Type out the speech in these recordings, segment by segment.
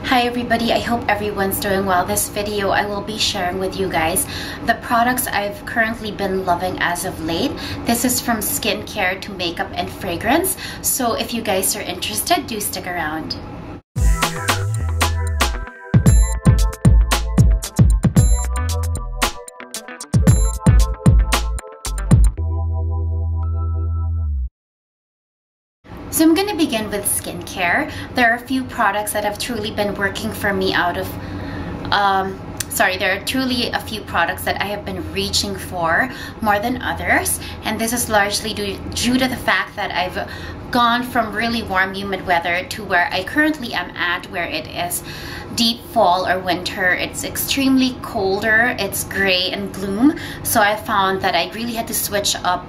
Hi everybody, I hope everyone's doing well. This video I will be sharing with you guys the products I've currently been loving as of late. This is from skincare to makeup and fragrance. So if you guys are interested, do stick around. So I'm going to begin with skincare. There are a few products that have truly been working for me there are truly a few products that I have been reaching for more than others. And this is largely due to the fact that I've gone from really warm, humid weather to where I currently am at, where it is deep fall or winter. It's extremely colder, it's gray and gloom. So I found that I really had to switch up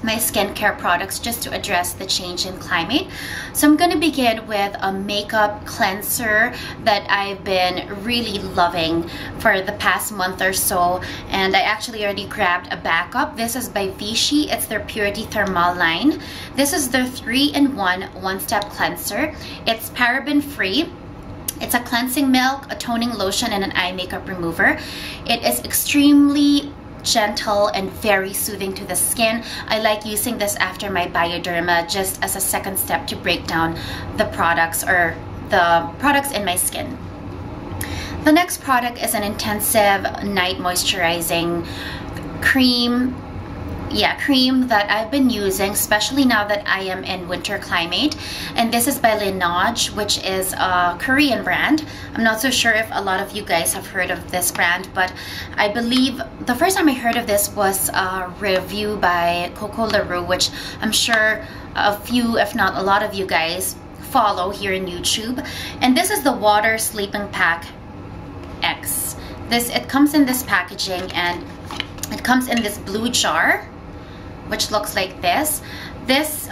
my skincare products just to address the change in climate. So I'm going to begin with a makeup cleanser that I've been really loving for the past month or so, and I actually already grabbed a backup. This is by Vichy. It's their Purity Thermal line. This is their 3-in-1 one-step cleanser. It's paraben free. It's a cleansing milk, a toning lotion, and an eye makeup remover. It is extremely gentle and very soothing to the skin. I like using this after my Bioderma just as a second step to break down the products in my skin. The next product is an intensive night moisturizing cream that I've been using, especially now that I am in winter climate. And this is by Laneige, which is a Korean brand. I'm not so sure if a lot of you guys have heard of this brand, but I believe the first time I heard of this was a review by Coco LaRue, which I'm sure a few, if not a lot of you guys follow here in YouTube. And this is the Water Sleeping Pack X. It comes in this packaging, and it comes in this blue jar, which looks like this. This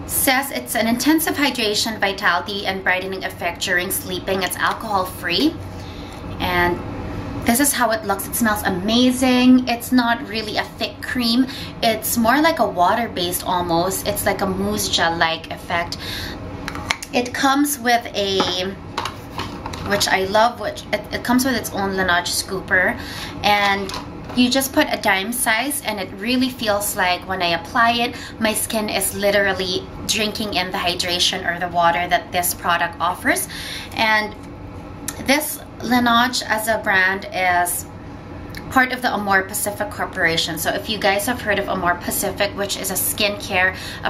says it's an intensive hydration, vitality, and brightening effect during sleeping. It's alcohol free, and this is how it looks. It smells amazing. It's not really a thick cream. It's more like a water-based almost. It's like a mousse gel-like effect. It comes with which I love, it comes with its own Laneige scooper, and you just put a dime size, and it really feels like when I apply it, my skin is literally drinking in the hydration or the water that this product offers. And this Laneige as a brand is part of the Amore Pacific Corporation. So if you guys have heard of Amore Pacific, which is a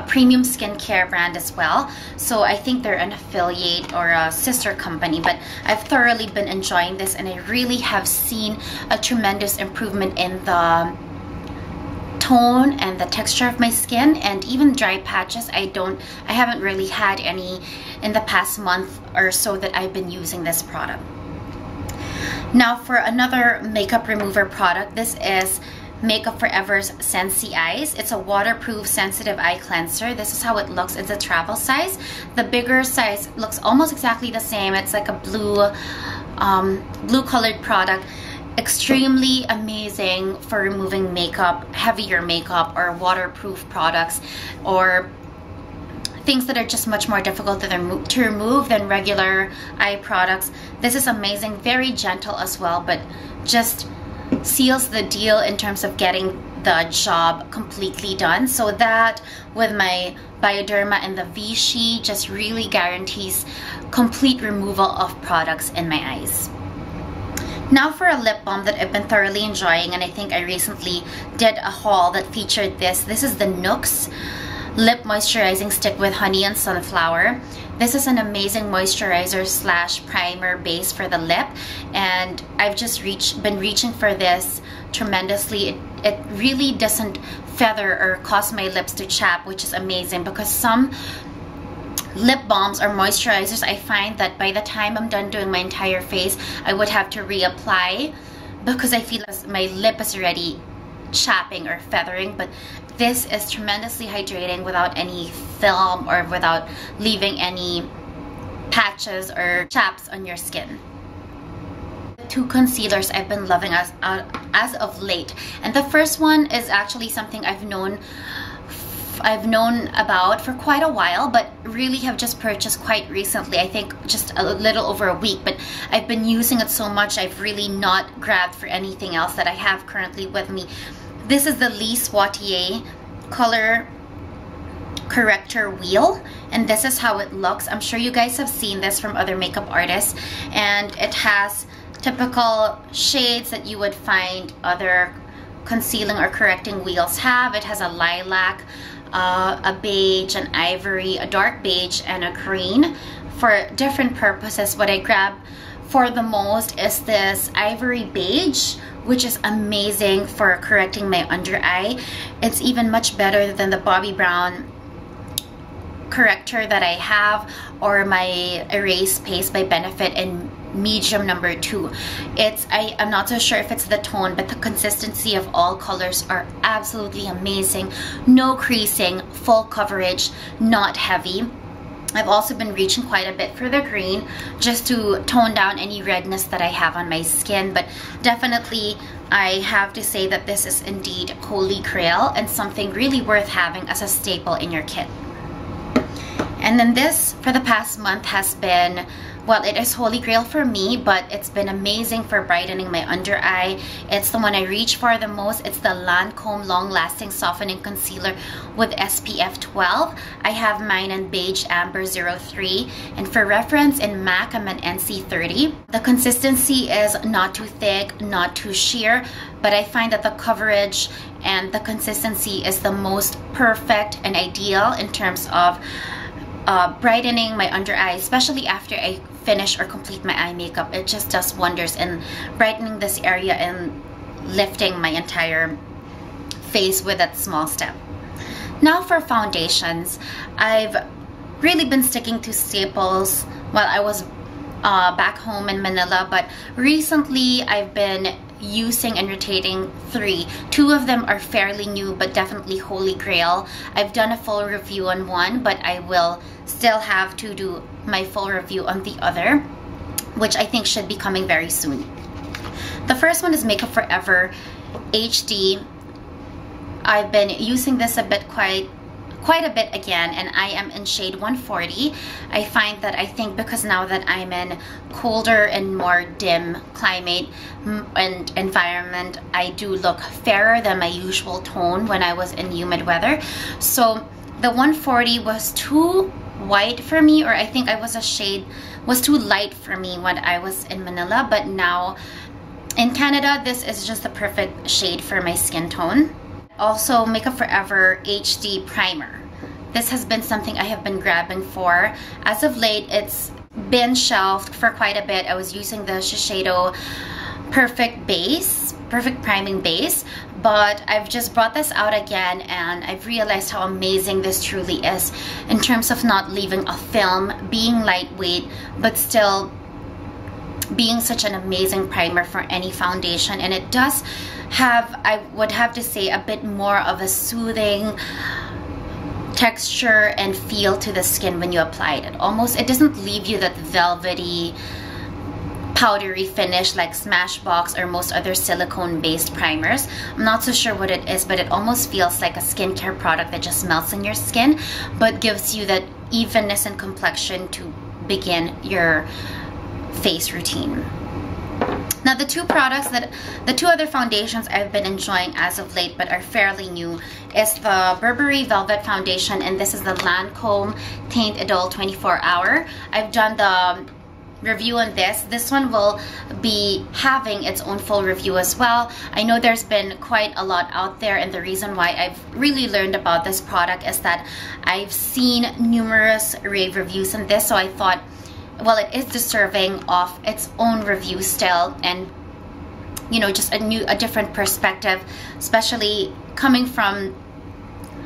premium skincare brand as well. So I think they're an affiliate or a sister company, but I've thoroughly been enjoying this, and I really have seen a tremendous improvement in the tone and the texture of my skin, and even dry patches. I haven't really had any in the past month or so that I've been using this product. Now for another makeup remover product, this is Makeup Forever's Sensi Eyes. It's a waterproof sensitive eye cleanser. This is how it looks. It's a travel size. The bigger size looks almost exactly the same. It's like a blue colored product. Extremely amazing for removing makeup, heavier makeup, or waterproof products, or things that are just much more difficult to remove than regular eye products. This is amazing, very gentle as well, but just seals the deal in terms of getting the job completely done. So that with my Bioderma and the Vichy just really guarantees complete removal of products in my eyes. Now for a lip balm that I've been thoroughly enjoying, and I think I recently did a haul that featured this. This is the Nuxe Lip Moisturizing Stick with Honey and Sunflower. This is an amazing moisturizer / primer base for the lip, and I've just been reaching for this tremendously. It really doesn't feather or cause my lips to chap, which is amazing, because some lip balms or moisturizers, I find that by the time I'm done doing my entire face, I would have to reapply because I feel as my lip is already chapping or feathering. But this is tremendously hydrating without any film or without leaving any patches or chaps on your skin. Two concealers I've been loving as of late, and the first one is actually something I've known I've known about for quite a while, but really have just purchased quite recently. I think just a little over a week, but I've been using it so much I've really not grabbed for anything else that I have currently with me. This is the Lise Wattier color corrector wheel, and this is how it looks. I'm sure you guys have seen this from other makeup artists, and it has typical shades that you would find other concealing or correcting wheels have. It has a lilac, a beige, an ivory, a dark beige, and a green for different purposes. What I grab for the most is this ivory beige, which is amazing for correcting my under eye. It's even much better than the Bobbi Brown corrector that I have, or my Erase Paste by Benefit in medium number 2. I'm not so sure if it's the tone, but the consistency of all colors are absolutely amazing. No creasing, full coverage, not heavy. I've also been reaching quite a bit for the green just to tone down any redness that I have on my skin, but definitely I have to say that this is indeed holy grail and something really worth having as a staple in your kit. And then this, for the past month, has been, well, it is holy grail for me, but it's been amazing for brightening my under eye. It's the one I reach for the most. It's the Lancome Long Lasting Softening Concealer with SPF 12. I have mine in Beige Amber 03, and for reference, in MAC, I'm an NC 30. The consistency is not too thick, not too sheer, but I find that the coverage and the consistency is the most perfect and ideal in terms of brightening my under eye, especially after I finish or complete my eye makeup. It just does wonders in brightening this area and lifting my entire face with that small step. Now for foundations, I've really been sticking to staples while I was back home in Manila, but recently I've been using and rotating 3. 2 of them are fairly new, but definitely holy grail. I've done a full review on one, but I will still have to do my full review on the other, which I think should be coming very soon. The first one is Makeup Forever HD. I've been using this quite a bit again, and I am in shade 140. I find that I think because now that I'm in colder and more dim climate and environment, I do look fairer than my usual tone when I was in humid weather. So the 140 was too white for me, or I think was too light for me when I was in Manila, but now in Canada, this is just the perfect shade for my skin tone. Also, Makeup Forever HD Primer. This has been something I have been grabbing for. As of late, it's been shelved for quite a bit. I was using the Shiseido Perfect Priming Base, but I've just brought this out again, and I've realized how amazing this truly is in terms of not leaving a film, being lightweight, but still being such an amazing primer for any foundation. And it does have, I would have to say, a bit more of a soothing texture and feel to the skin when you apply it. It doesn't leave you that velvety, powdery finish like Smashbox or most other silicone based primers. I'm not so sure what it is, but it almost feels like a skincare product that just melts in your skin, but gives you that evenness and complexion to begin your face routine. Now the two other foundations I've been enjoying as of late but are fairly new is the Burberry Velvet Foundation, and this is the Lancome Teint Idole 24 Hour. I've done the review on this. This one will be having its own full review as well. I know there's been quite a lot out there, and the reason why I've really learned about this product is that I've seen numerous rave reviews on this, so I thought, well, it is deserving of its own review still, and you know, just a different perspective, especially coming from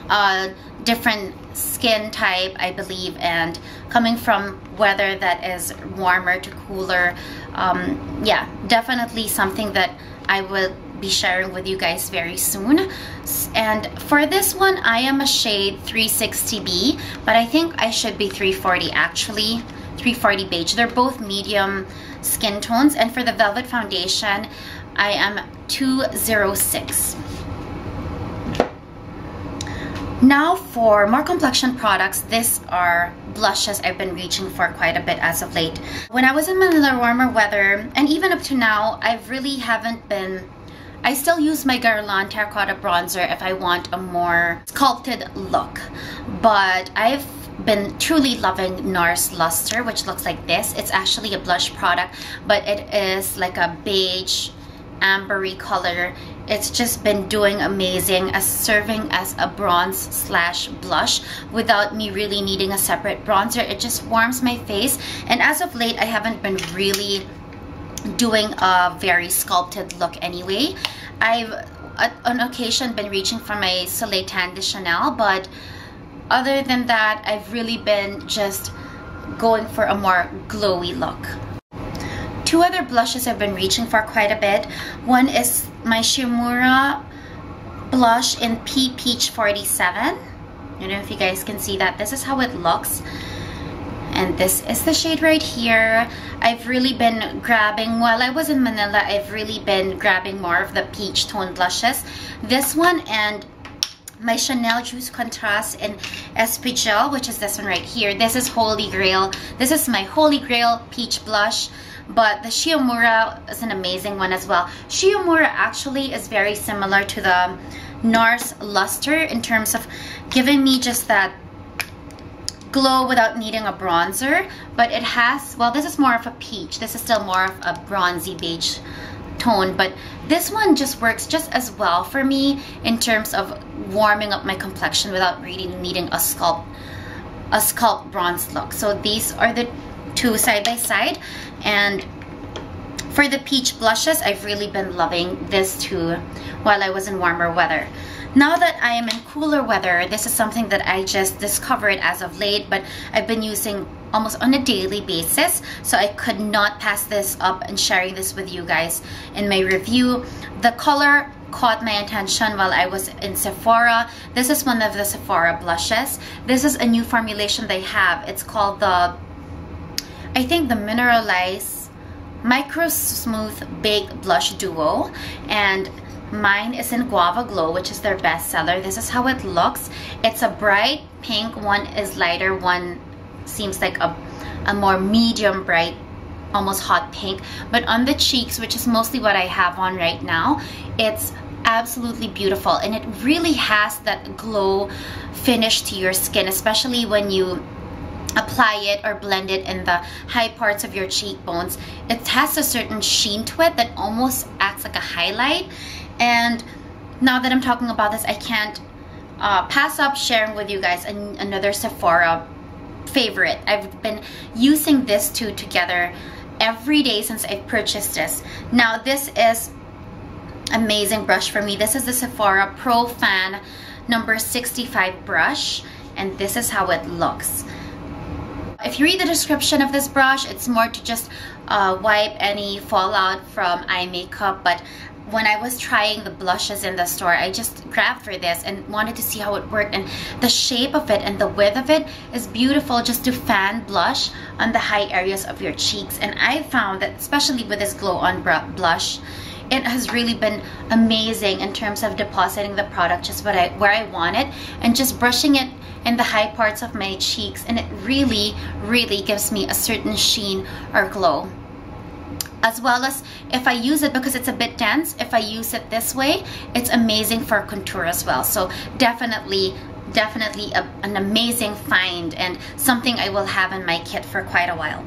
a different skin type, I believe, and coming from weather that is warmer to cooler. Yeah, definitely something that I will be sharing with you guys very soon. And for this one, I am a shade 360B, but I think I should be 340 actually. 340 beige. They're both medium skin tones, and for the Velvet Foundation, I am 206. Now for more complexion products, these are blushes I've been reaching for quite a bit as of late. When I was in Manila, warmer weather, and even up to now, I still use my Guerlain Terracotta Bronzer if I want a more sculpted look. But I've been truly loving NARS Luster, which looks like this. It's actually a blush product, but it is like a beige, ambery color. It's just been doing amazing as serving as a bronze slash blush without me really needing a separate bronzer. It just warms my face, and as of late I haven't been really doing a very sculpted look anyway. I've on occasion been reaching for my Soleil Tan de Chanel, but other than that I've really been just going for a more glowy look. Two other blushes I've been reaching for quite a bit. One is my Shimura blush in Peach 47. I don't know if you guys can see that. This is how it looks. And this is the shade right here. I've really been grabbing, while I was in Manila, I've really been grabbing more of the peach tone blushes. This one and my Chanel Juice Contrast in Espigel, which is this one right here. This is Holy Grail. This is my Holy Grail peach blush. But the Shimura is an amazing one as well. Shimura actually is very similar to the NARS Luster in terms of giving me just that glow without needing a bronzer. But it has, well, this is more of a peach. This is still more of a bronzy beige tone, but this one just works just as well for me in terms of warming up my complexion without really needing a sculpt bronze look. So these are the two side by side. And for the peach blushes, I've really been loving this too while I was in warmer weather. Now that I am in cooler weather, this is something that I just discovered as of late, but I've been using almost on a daily basis, so I could not pass this up and sharing this with you guys in my review. The color caught my attention while I was in Sephora. This is one of the Sephora blushes. This is a new formulation they have. It's called the, I think, the Mineralize Micro Smooth Baked Blush Duo, and mine is in Guava Glow, which is their bestseller. This is how it looks. It's a bright pink. One is lighter, one seems like a more medium bright, almost hot pink. But on the cheeks, which is mostly what I have on right now, it's absolutely beautiful, and it really has that glow finish to your skin, especially when you apply it or blend it in the high parts of your cheekbones. It has a certain sheen to it that almost acts like a highlight. And now that I'm talking about this, I can't pass up sharing with you guys another Sephora favorite. I've been using this two together every day since I purchased this. Now this is amazing brush for me. This is the Sephora Pro Fan number 65 brush, and this is how it looks. If you read the description of this brush, it's more to just wipe any fallout from eye makeup, but when I was trying the blushes in the store, I just grabbed for this and wanted to see how it worked, and the shape of it and the width of it is beautiful just to fan blush on the high areas of your cheeks. And I found that especially with this glow on blush, it has really been amazing in terms of depositing the product just where I want it and just brushing it in the high parts of my cheeks, and it really gives me a certain sheen or glow. As well as if I use it, because it's a bit dense, if I use it this way, it's amazing for contour as well. So definitely an amazing find and something I will have in my kit for quite a while.